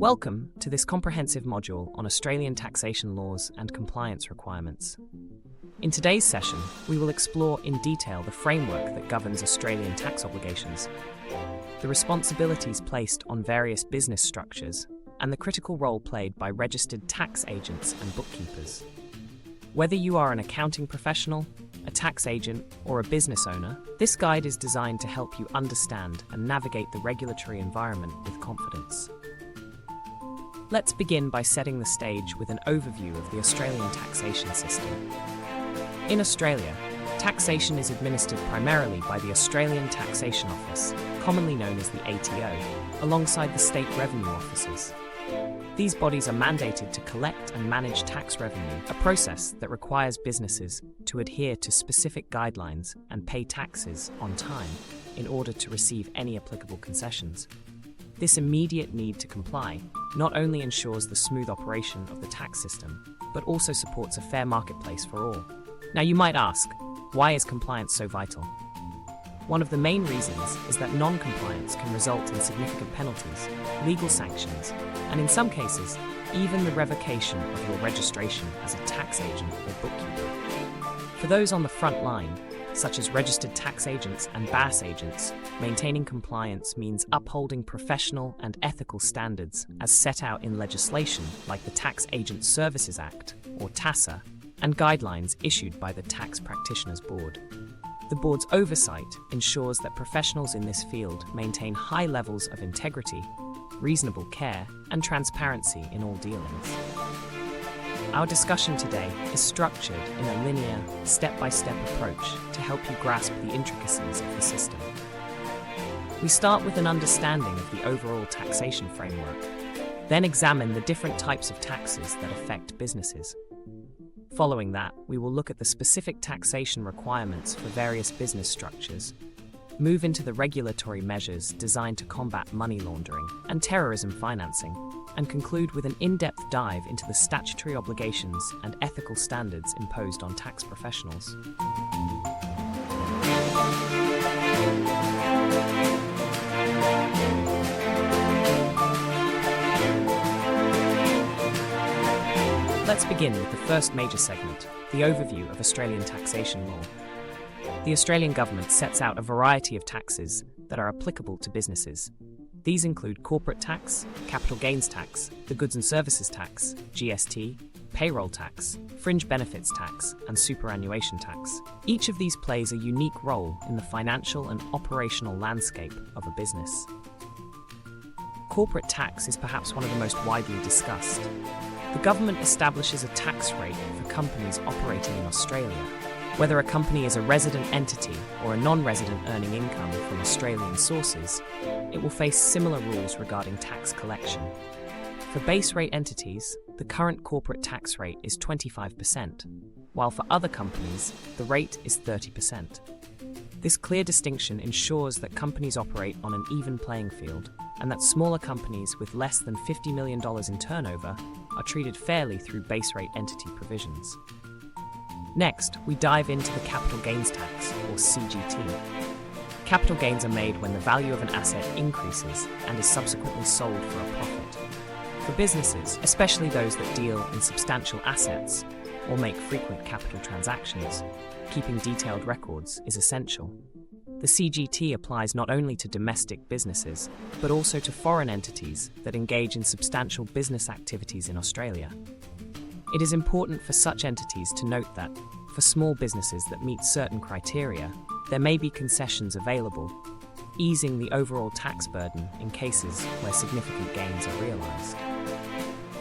Welcome to this comprehensive module on Australian taxation laws and compliance requirements. In today's session, we will explore in detail the framework that governs Australian tax obligations, the responsibilities placed on various business structures, and the critical role played by registered tax agents and bookkeepers. Whether you are an accounting professional, a tax agent, or a business owner, this guide is designed to help you understand and navigate the regulatory environment with confidence. Let's begin by setting the stage with an overview of the Australian taxation system. In Australia, taxation is administered primarily by the Australian Taxation Office, commonly known as the ATO, alongside the state revenue offices. These bodies are mandated to collect and manage tax revenue, a process that requires businesses to adhere to specific guidelines and pay taxes on time in order to receive any applicable concessions. This immediate need to comply not only ensures the smooth operation of the tax system, but also supports a fair marketplace for all. Now you might ask, why is compliance so vital? One of the main reasons is that non-compliance can result in significant penalties, legal sanctions, and in some cases, even the revocation of your registration as a tax agent or bookkeeper. For those on the front line, such as registered tax agents and BAS agents, maintaining compliance means upholding professional and ethical standards as set out in legislation like the Tax Agent Services Act, or TASA, and guidelines issued by the Tax Practitioners Board. The board's oversight ensures that professionals in this field maintain high levels of integrity, reasonable care, and transparency in all dealings. Our discussion today is structured in a linear, step-by-step approach to help you grasp the intricacies of the system. We start with an understanding of the overall taxation framework, then examine the different types of taxes that affect businesses. Following that, we will look at the specific taxation requirements for various business structures, move into the regulatory measures designed to combat money laundering and terrorism financing, and conclude with an in-depth dive into the statutory obligations and ethical standards imposed on tax professionals. Let's begin with the first major segment, the overview of Australian taxation law. The Australian government sets out a variety of taxes that are applicable to businesses. These include corporate tax, capital gains tax, the goods and services tax, GST, payroll tax, fringe benefits tax, and superannuation tax. Each of these plays a unique role in the financial and operational landscape of a business. Corporate tax is perhaps one of the most widely discussed. The government establishes a tax rate for companies operating in Australia. Whether a company is a resident entity or a non-resident earning income from Australian sources, it will face similar rules regarding tax collection. For base rate entities, the current corporate tax rate is 25%, while for other companies, the rate is 30%. This clear distinction ensures that companies operate on an even playing field, and that smaller companies with less than $50 million in turnover are treated fairly through base rate entity provisions. Next, we dive into the capital gains tax, or CGT. Capital gains are made when the value of an asset increases and is subsequently sold for a profit. For businesses, especially those that deal in substantial assets or make frequent capital transactions, keeping detailed records is essential. The CGT applies not only to domestic businesses, but also to foreign entities that engage in substantial business activities in Australia. It is important for such entities to note that, for small businesses that meet certain criteria, there may be concessions available, easing the overall tax burden in cases where significant gains are realised.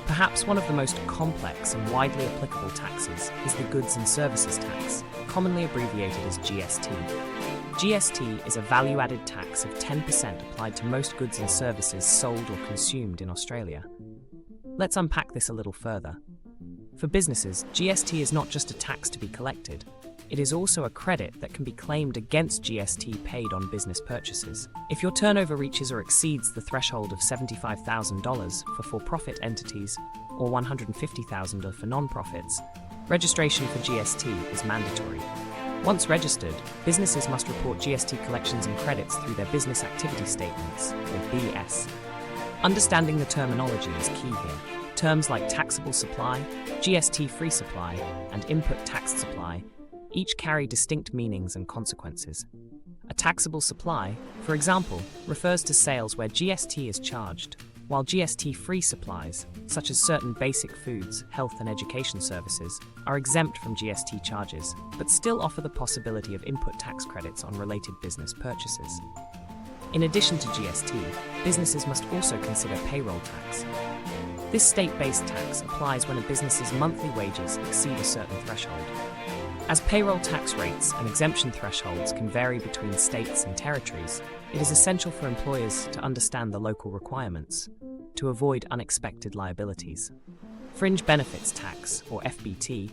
Perhaps one of the most complex and widely applicable taxes is the goods and services tax, commonly abbreviated as GST. GST is a value-added tax of 10% applied to most goods and services sold or consumed in Australia. Let's unpack this a little further. For businesses, GST is not just a tax to be collected. It is also a credit that can be claimed against GST paid on business purchases. If your turnover reaches or exceeds the threshold of $75,000 for for-profit entities or $150,000 for non-profits, registration for GST is mandatory. Once registered, businesses must report GST collections and credits through their business activity statements, or BS. Understanding the terminology is key here. Terms like taxable supply, GST-free supply, and input taxed supply each carry distinct meanings and consequences. A taxable supply, for example, refers to sales where GST is charged, while GST-free supplies, such as certain basic foods, health and education services, are exempt from GST charges, but still offer the possibility of input tax credits on related business purchases. In addition to GST, businesses must also consider payroll tax. This state-based tax applies when a business's monthly wages exceed a certain threshold. As payroll tax rates and exemption thresholds can vary between states and territories, it is essential for employers to understand the local requirements to avoid unexpected liabilities. Fringe benefits tax, or FBT,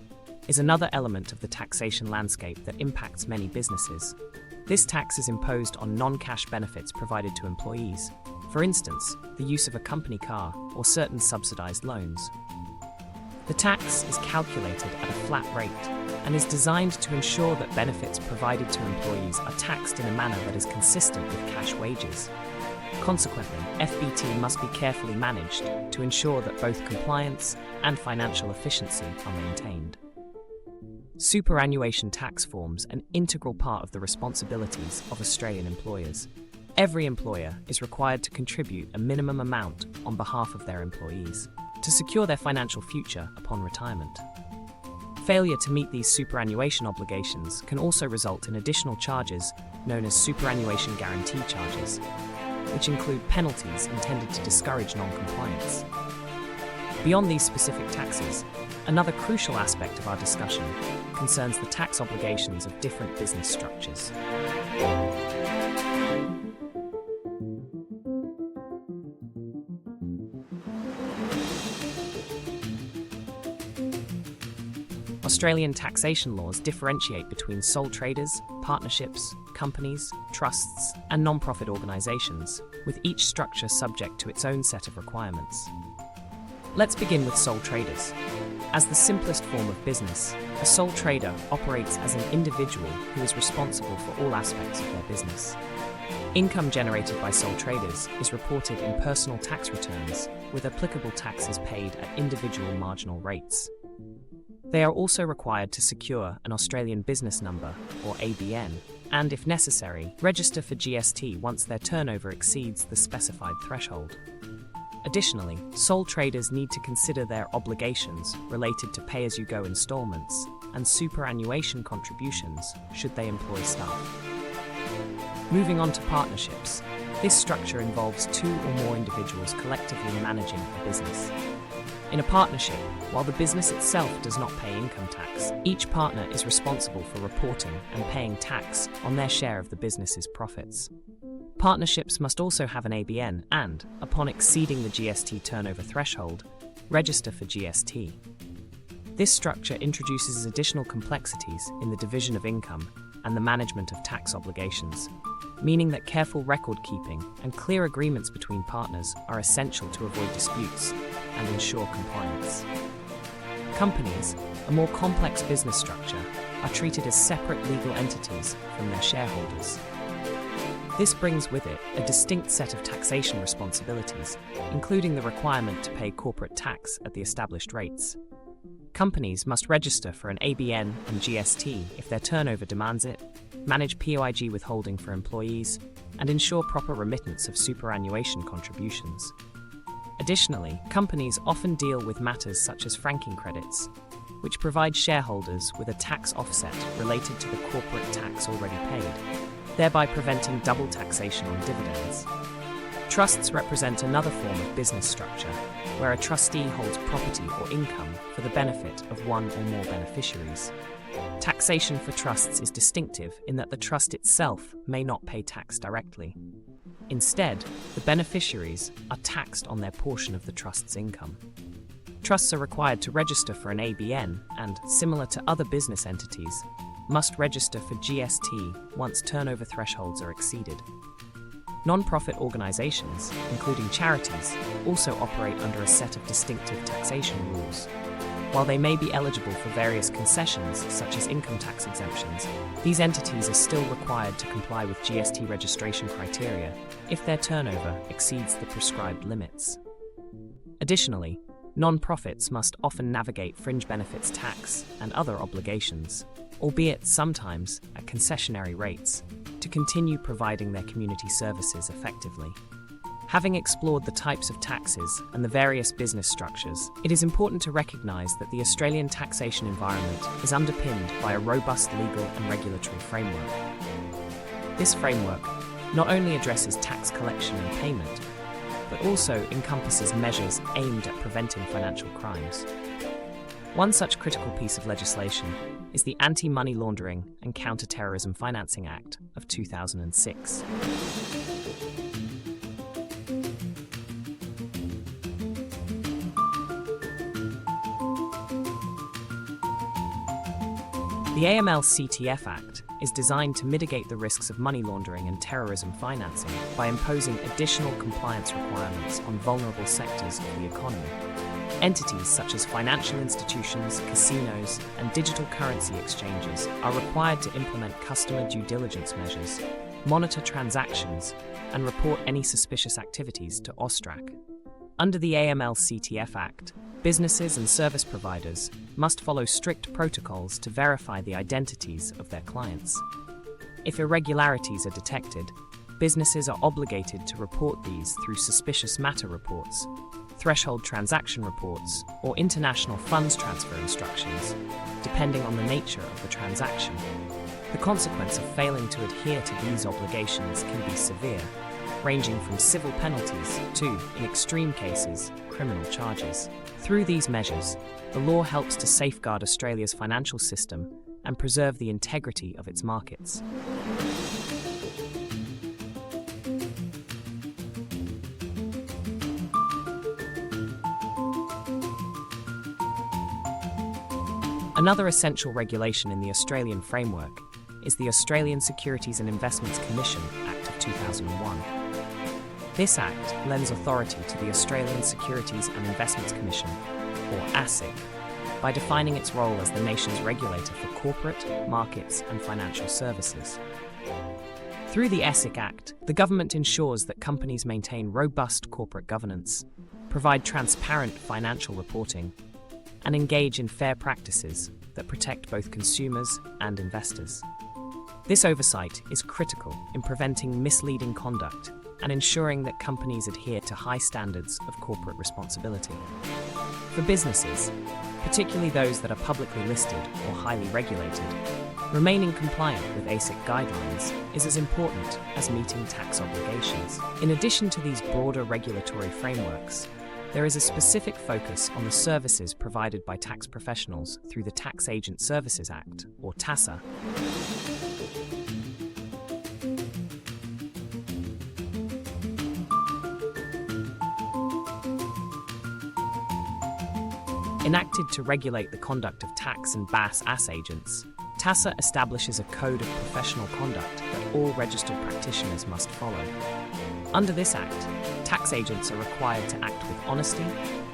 is another element of the taxation landscape that impacts many businesses. This tax is imposed on non-cash benefits provided to employees, for instance, the use of a company car or certain subsidized loans. The tax is calculated at a flat rate and is designed to ensure that benefits provided to employees are taxed in a manner that is consistent with cash wages. Consequently, FBT must be carefully managed to ensure that both compliance and financial efficiency are maintained. Superannuation tax forms an integral part of the responsibilities of Australian employers. Every employer is required to contribute a minimum amount on behalf of their employees to secure their financial future upon retirement. Failure to meet these superannuation obligations can also result in additional charges known as superannuation guarantee charges, which include penalties intended to discourage non-compliance. Beyond these specific taxes, another crucial aspect of our discussion concerns the tax obligations of different business structures. Australian taxation laws differentiate between sole traders, partnerships, companies, trusts, and non-profit organisations, with each structure subject to its own set of requirements. Let's begin with sole traders. As the simplest form of business, a sole trader operates as an individual who is responsible for all aspects of their business. Income generated by sole traders is reported in personal tax returns, with applicable taxes paid at individual marginal rates. They are also required to secure an Australian business number, or ABN, and, if necessary, register for GST once their turnover exceeds the specified threshold. Additionally, sole traders need to consider their obligations related to pay-as-you-go instalments and superannuation contributions should they employ staff. Moving on to partnerships, this structure involves two or more individuals collectively managing a business. In a partnership, while the business itself does not pay income tax, each partner is responsible for reporting and paying tax on their share of the business's profits. Partnerships must also have an ABN and, upon exceeding the GST turnover threshold, register for GST. This structure introduces additional complexities in the division of income and the management of tax obligations, meaning that careful record keeping and clear agreements between partners are essential to avoid disputes and ensure compliance. Companies, a more complex business structure, are treated as separate legal entities from their shareholders. This brings with it a distinct set of taxation responsibilities, including the requirement to pay corporate tax at the established rates. Companies must register for an ABN and GST if their turnover demands it, manage POIG withholding for employees, and ensure proper remittance of superannuation contributions. Additionally, companies often deal with matters such as franking credits, which provide shareholders with a tax offset related to the corporate tax already paid, thereby preventing double taxation on dividends. Trusts represent another form of business structure, where a trustee holds property or income for the benefit of one or more beneficiaries. Taxation for trusts is distinctive in that the trust itself may not pay tax directly. Instead, the beneficiaries are taxed on their portion of the trust's income. Trusts are required to register for an ABN and, similar to other business entities, must register for GST once turnover thresholds are exceeded. Non-profit organisations, including charities, also operate under a set of distinctive taxation rules. While they may be eligible for various concessions, such as income tax exemptions, these entities are still required to comply with GST registration criteria if their turnover exceeds the prescribed limits. Additionally, non-profits must often navigate fringe benefits tax and other obligations, albeit sometimes at concessionary rates, to continue providing their community services effectively. Having explored the types of taxes and the various business structures, it is important to recognise that the Australian taxation environment is underpinned by a robust legal and regulatory framework. This framework not only addresses tax collection and payment, but also encompasses measures aimed at preventing financial crimes. One such critical piece of legislation is the Anti-Money Laundering and Counter-Terrorism Financing Act of 2006. The AML-CTF Act is designed to mitigate the risks of money laundering and terrorism financing by imposing additional compliance requirements on vulnerable sectors of the economy. Entities such as financial institutions, casinos, and digital currency exchanges are required to implement customer due diligence measures, monitor transactions, and report any suspicious activities to AUSTRAC. Under the AML-CTF Act, businesses and service providers must follow strict protocols to verify the identities of their clients. If irregularities are detected, businesses are obligated to report these through suspicious matter reports, threshold transaction reports, or international funds transfer instructions, depending on the nature of the transaction. The consequence of failing to adhere to these obligations can be severe, ranging from civil penalties to, in extreme cases, criminal charges. Through these measures, the law helps to safeguard Australia's financial system and preserve the integrity of its markets. Another essential regulation in the Australian framework is the Australian Securities and Investments Commission Act of 2001. This Act lends authority to the Australian Securities and Investments Commission, or ASIC, by defining its role as the nation's regulator for corporate, markets, and financial services. Through the ASIC Act, the government ensures that companies maintain robust corporate governance, provide transparent financial reporting, and engage in fair practices that protect both consumers and investors. This oversight is critical in preventing misleading conduct and ensuring that companies adhere to high standards of corporate responsibility. For businesses, particularly those that are publicly listed or highly regulated, remaining compliant with ASIC guidelines is as important as meeting tax obligations. In addition to these broader regulatory frameworks, there is a specific focus on the services provided by tax professionals through the Tax Agent Services Act, or TASA. Enacted to regulate the conduct of tax and BAS agents, TASA establishes a code of professional conduct that all registered practitioners must follow. Under this Act, tax agents are required to act with honesty,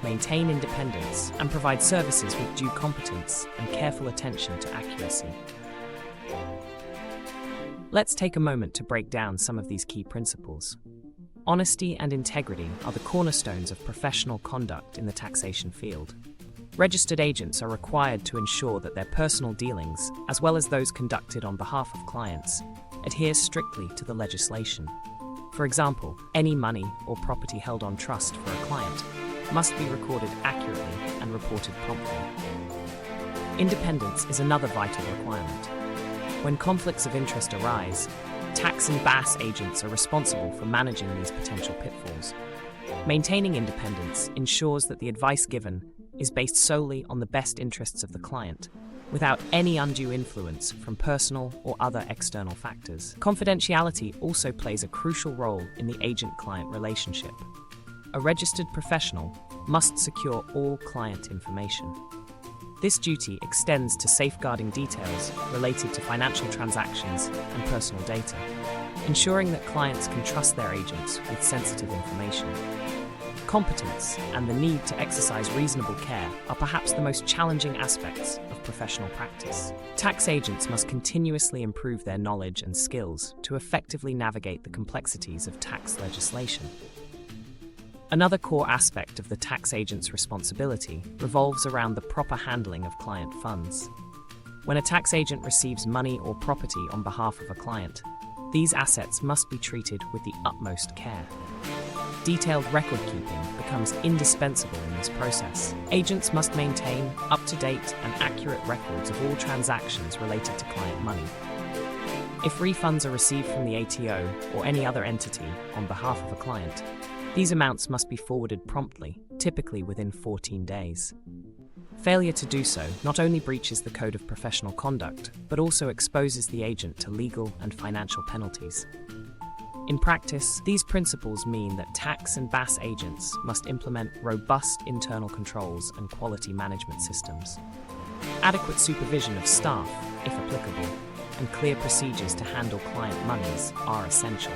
maintain independence, and provide services with due competence and careful attention to accuracy. Let's take a moment to break down some of these key principles. Honesty and integrity are the cornerstones of professional conduct in the taxation field. Registered agents are required to ensure that their personal dealings, as well as those conducted on behalf of clients, adhere strictly to the legislation. For example, any money or property held on trust for a client must be recorded accurately and reported promptly. Independence is another vital requirement. When conflicts of interest arise, tax and BAS agents are responsible for managing these potential pitfalls. Maintaining independence ensures that the advice given is based solely on the best interests of the client, without any undue influence from personal or other external factors. Confidentiality also plays a crucial role in the agent-client relationship. A registered professional must secure all client information. This duty extends to safeguarding details related to financial transactions and personal data, ensuring that clients can trust their agents with sensitive information. competence, and the need to exercise reasonable care are perhaps the most challenging aspects of professional practice. Tax agents must continuously improve their knowledge and skills to effectively navigate the complexities of tax legislation. Another core aspect of the tax agent's responsibility revolves around the proper handling of client funds. When a tax agent receives money or property on behalf of a client, these assets must be treated with the utmost care. Detailed record keeping becomes indispensable in this process. Agents must maintain up-to-date and accurate records of all transactions related to client money. If refunds are received from the ATO or any other entity on behalf of a client, these amounts must be forwarded promptly, typically within 14 days. Failure to do so not only breaches the Code of Professional Conduct, but also exposes the agent to legal and financial penalties. In practice, these principles mean that tax and BAS agents must implement robust internal controls and quality management systems. Adequate supervision of staff, if applicable, and clear procedures to handle client monies are essential.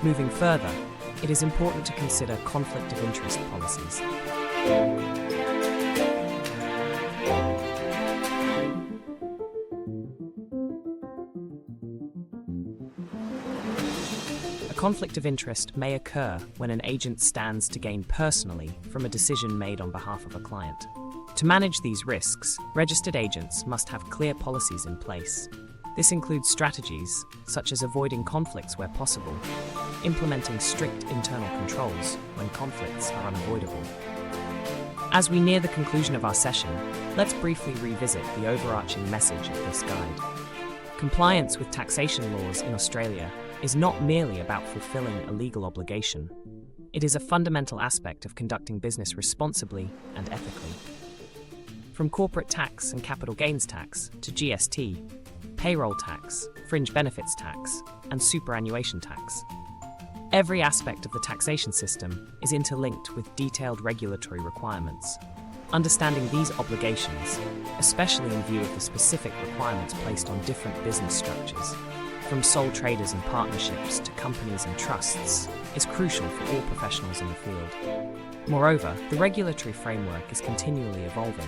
Moving further, it is important to consider conflict of interest policies. A conflict of interest may occur when an agent stands to gain personally from a decision made on behalf of a client. To manage these risks, registered agents must have clear policies in place. This includes strategies such as avoiding conflicts where possible, implementing strict internal controls when conflicts are unavoidable. As we near the conclusion of our session, let's briefly revisit the overarching message of this guide. Compliance with taxation laws in Australia is not merely about fulfilling a legal obligation. It is a fundamental aspect of conducting business responsibly and ethically. From corporate tax and capital gains tax to GST, payroll tax, fringe benefits tax, and superannuation tax, every aspect of the taxation system is interlinked with detailed regulatory requirements. Understanding these obligations, especially in view of the specific requirements placed on different business structures, from sole traders and partnerships to companies and trusts, is crucial for all professionals in the field. Moreover, the regulatory framework is continually evolving.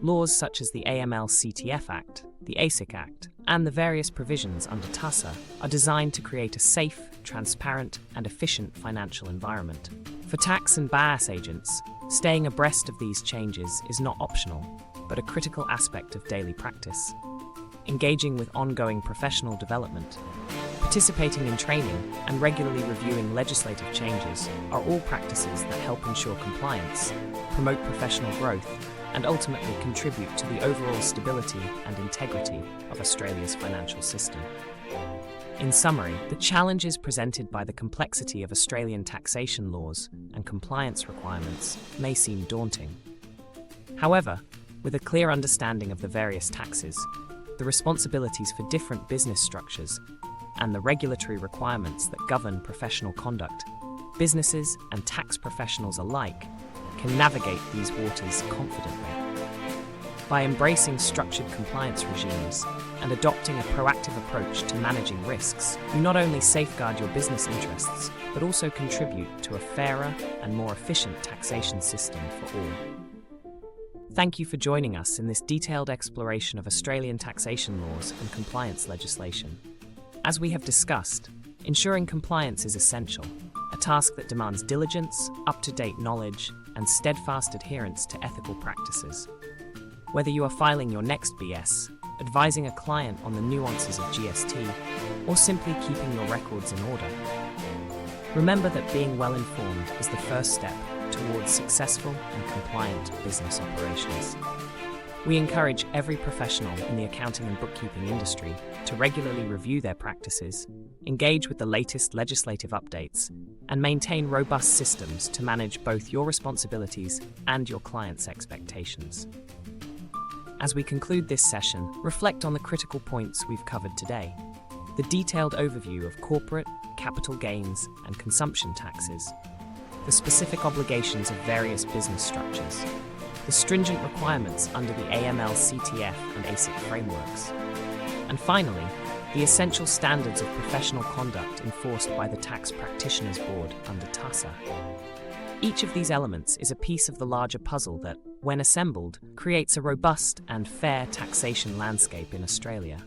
Laws such as the AML-CTF Act, the ASIC Act, and the various provisions under TASA are designed to create a safe, transparent, and efficient financial environment. For tax and BAS agents, staying abreast of these changes is not optional, but a critical aspect of daily practice. Engaging with ongoing professional development, participating in training, and regularly reviewing legislative changes are all practices that help ensure compliance, promote professional growth, and ultimately contribute to the overall stability and integrity of Australia's financial system. In summary, the challenges presented by the complexity of Australian taxation laws and compliance requirements may seem daunting. However, with a clear understanding of the various taxes, the responsibilities for different business structures, and the regulatory requirements that govern professional conduct, businesses and tax professionals alike can navigate these waters confidently. By embracing structured compliance regimes and adopting a proactive approach to managing risks, you not only safeguard your business interests, but also contribute to a fairer and more efficient taxation system for all. Thank you for joining us in this detailed exploration of Australian taxation laws and compliance legislation. As we have discussed, ensuring compliance is essential, a task that demands diligence, up-to-date knowledge, and steadfast adherence to ethical practices. Whether you are filing your next BS, advising a client on the nuances of GST, or simply keeping your records in order, remember that being well-informed is the first step towards successful and compliant business operations. We encourage every professional in the accounting and bookkeeping industry to regularly review their practices, engage with the latest legislative updates, and maintain robust systems to manage both your responsibilities and your clients' expectations. As we conclude this session, reflect on the critical points we've covered today. The detailed overview of corporate, capital gains, and consumption taxes, the specific obligations of various business structures, the stringent requirements under the AML-CTF and ASIC frameworks, and finally, the essential standards of professional conduct enforced by the Tax Practitioners Board under TASA. Each of these elements is a piece of the larger puzzle that, when assembled, creates a robust and fair taxation landscape in Australia.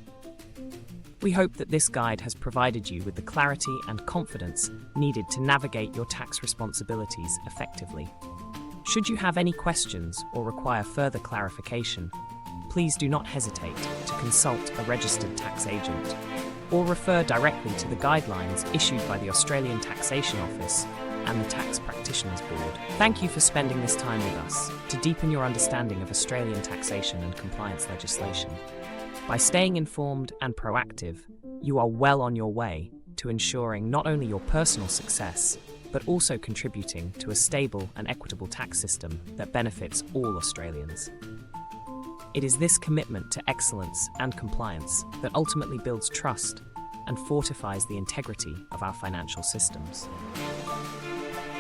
We hope that this guide has provided you with the clarity and confidence needed to navigate your tax responsibilities effectively. Should you have any questions or require further clarification, please do not hesitate to consult a registered tax agent or refer directly to the guidelines issued by the Australian Taxation Office and the Tax Practitioners Board. Thank you for spending this time with us to deepen your understanding of Australian taxation and compliance legislation. By staying informed and proactive, you are well on your way to ensuring not only your personal success, but also contributing to a stable and equitable tax system that benefits all Australians. It is this commitment to excellence and compliance that ultimately builds trust and fortifies the integrity of our financial systems.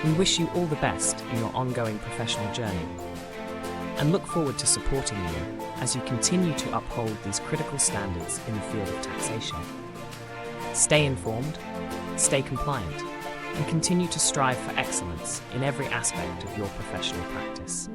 We wish you all the best in your ongoing professional journey and look forward to supporting you as you continue to uphold these critical standards in the field of taxation. Stay informed, stay compliant, and continue to strive for excellence in every aspect of your professional practice.